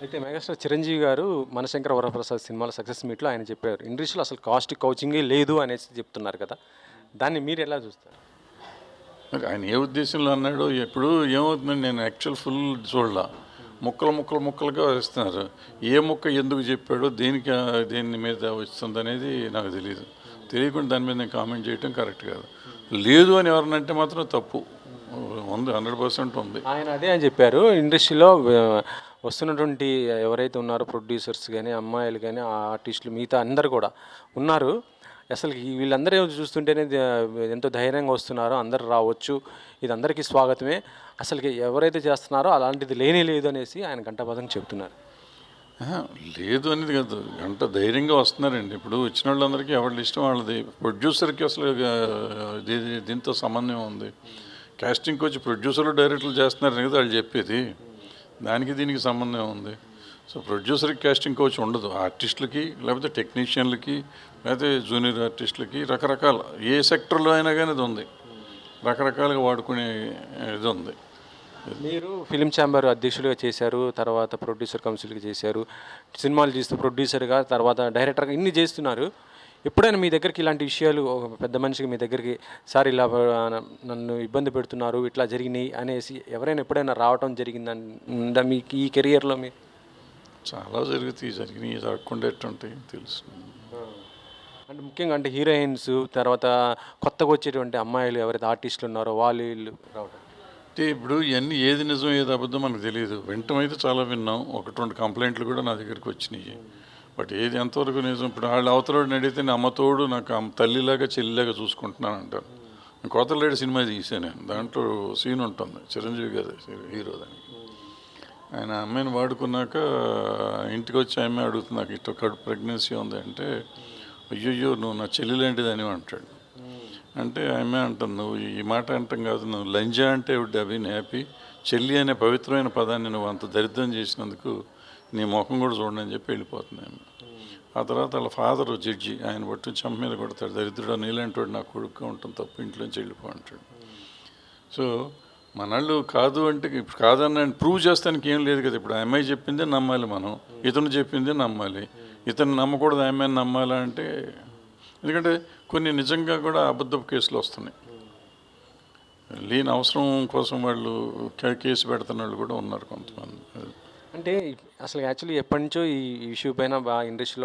అయితే మెగాస్టార్ చిరంజీవి గారు మనశంకర వరప్రసాద్ సినిమాల సక్సెస్ మీట్లో ఆయన చెప్పారు ఇండస్ట్రీలో అసలు కాస్ట్ కౌచింగే లేదు అనేసి చెప్తున్నారు కదా, దాన్ని మీరు ఎలా చూస్తారు? మరి ఆయన ఏ ఉద్దేశంలో అన్నాడో ఎప్పుడు ఏమవుతుందండి, నేను యాక్చువల్ ఫుల్ చూడలా, ముక్కలు ముక్కలు ముక్కలుగా వేస్తున్నారు. ఏ ముక్క ఎందుకు చెప్పాడో దేనికి దేని మీద వస్తుంది అనేది నాకు తెలియదు. తెలియకుండా దాని మీద నేను కామెంట్ చేయటం కరెక్ట్ కాదు. లేదు అని ఎవరినంటే మాత్రం తప్పు ఉంది, 100% ఉంది. ఆయన అదే అని చెప్పారు, ఇండస్ట్రీలో వస్తున్నటువంటి ఎవరైతే ఉన్నారో ప్రొడ్యూసర్స్ కానీ అమ్మాయిలు కానీ ఆర్టిస్టులు మిగతా అందరు కూడా ఉన్నారు. అసలు వీళ్ళందరూ చూస్తుంటేనే ఎంతో ధైర్యంగా వస్తున్నారో, అందరు రావచ్చు, ఇది అందరికీ స్వాగతమే, అసలు ఎవరైతే చేస్తున్నారో అలాంటిది లేనే లేదు అనేసి ఆయన గంటాపదంగా చెప్తున్నారు. లేదు అనేది కాదు, గంట ధైర్యంగా వస్తున్నారండి. ఇప్పుడు వచ్చిన వాళ్ళందరికీ ఎవరి ఇష్టం వాళ్ళది. ప్రొడ్యూసర్కి అసలు దీంతో సంబంధం ఉంది. కాస్టింగ్కి వచ్చి ప్రొడ్యూసర్లు డైరెక్టర్లు చేస్తున్నారని కదా వాళ్ళు చెప్పేది. దానికి దీనికి సంబంధం ఉంది. సో ప్రొడ్యూసర్కి కాస్టింగ్ కోచ్ ఉండదు. ఆర్టిస్టులకి లేకపోతే టెక్నీషియన్లకి లేకపోతే జూనియర్ ఆర్టిస్టులకి రకరకాల ఏ సెక్టర్లో అయినా కానీ ఇది ఉంది, రకరకాలుగా వాడుకునే ఇది ఉంది. మీరు ఫిలిం ఛాంబర్ అధ్యక్షులుగా చేశారు, తర్వాత ప్రొడ్యూసర్ కౌన్సిల్గా చేశారు, సినిమాలు చేస్తూ ప్రొడ్యూసర్గా, తర్వాత డైరెక్టర్గా ఇన్ని చేస్తున్నారు. ఎప్పుడైనా మీ దగ్గరికి ఇలాంటి విషయాలు ఒక పెద్ద మనిషికి మీ దగ్గరికి సార్ ఇలా నన్ను ఇబ్బంది పెడుతున్నారు, ఇట్లా జరిగినాయి అనేసి ఎవరైనా ఎప్పుడైనా రావటం జరిగిందా మీకు ఈ కెరియర్లో? మీ చాలా జరిగినాయి, జరగకుండా ఎట్టుంటాయి తెలుసు. అంటే ముఖ్యంగా అంటే హీరోయిన్స్, తర్వాత కొత్తగా వచ్చేటువంటి అమ్మాయిలు ఎవరైతే ఆర్టిస్టులు ఉన్నారో వీళ్ళు రావటం అంటే ఇప్పుడు ఇవన్నీ ఏది నిజం ఏది అబద్ధం మనకు తెలియదు. వింటమైతే చాలా విన్నాం, 1-2 కంప్లైంట్లు కూడా నా దగ్గరికి వచ్చినాయి. బట్ ఏది ఎంతవరకు నిజం? ఇప్పుడు వాళ్ళు అవతలవాడిని అడిగితే నా అమ్మతోడు నాకు తల్లిలాగా చెల్లిలాగా చూసుకుంటున్నాను అంటారు. కోతలేడు సినిమా తీసాను నేను, దాంట్లో సీన్ ఉంటుంది, చిరంజీవి గారు హీరో. దానికి ఆయన అమ్మాయిని వాడుకున్నాక ఇంటికి వచ్చి అమ్మాయి అడుగుతుంది, నాకు ఇట్లా కడుపు ప్రెగ్నెన్సీ ఉంది అంటే, అయ్యయ్యో నువ్వు నా చెల్లి లాంటిది అని అంటాడు. అంటే ఆమె అంటాను, నువ్వు ఈ మాట అంటాం కాదు, నువ్వు లంజా అంటే వుడ్ హ్యావ్ బీన్ హ్యాపీ, చెల్లి అనే పవిత్రమైన పదాన్ని నువ్వు అంత దరిద్రం చేసినందుకు నీ ముఖం కూడా చూడండి అని చెప్పి వెళ్ళిపోతుంది ఆమె. ఆ తర్వాత వాళ్ళ ఫాదరు జడ్జి, ఆయన బట్టి చంప మీద కొడతాడు, దరిద్రుడు నీలాంటి వాడు నా కొడుకుగా ఉంటుంది, తప్పు ఇంట్లోంచి వెళ్ళిపో అంటాడు. సో మనళ్ళు కాదు అంటే ఇప్పుడు కాదన్న ప్రూవ్ చేస్తానికి ఏం లేదు కదా. ఇప్పుడు ఆ అమ్మాయి చెప్పిందే నమ్మాలి మనం, ఇతను చెప్పిందే నమ్మాలి. ఇతను నమ్మకూడదు ఆ అమ్మాయిని నమ్మాలా అంటే, ఎందుకంటే కొన్ని నిజంగా కూడా అబద్ధపు కేసులు వస్తున్నాయి. లేని అవసరం కోసం వాళ్ళు కేసు పెడుతున్న వాళ్ళు కూడా ఉన్నారు కొంతమంది. అంటే అసలు యాక్చువల్లీ ఎప్పటి నుంచో ఈ ఇష్యూ పైన బాగా ఇండస్ట్రీలో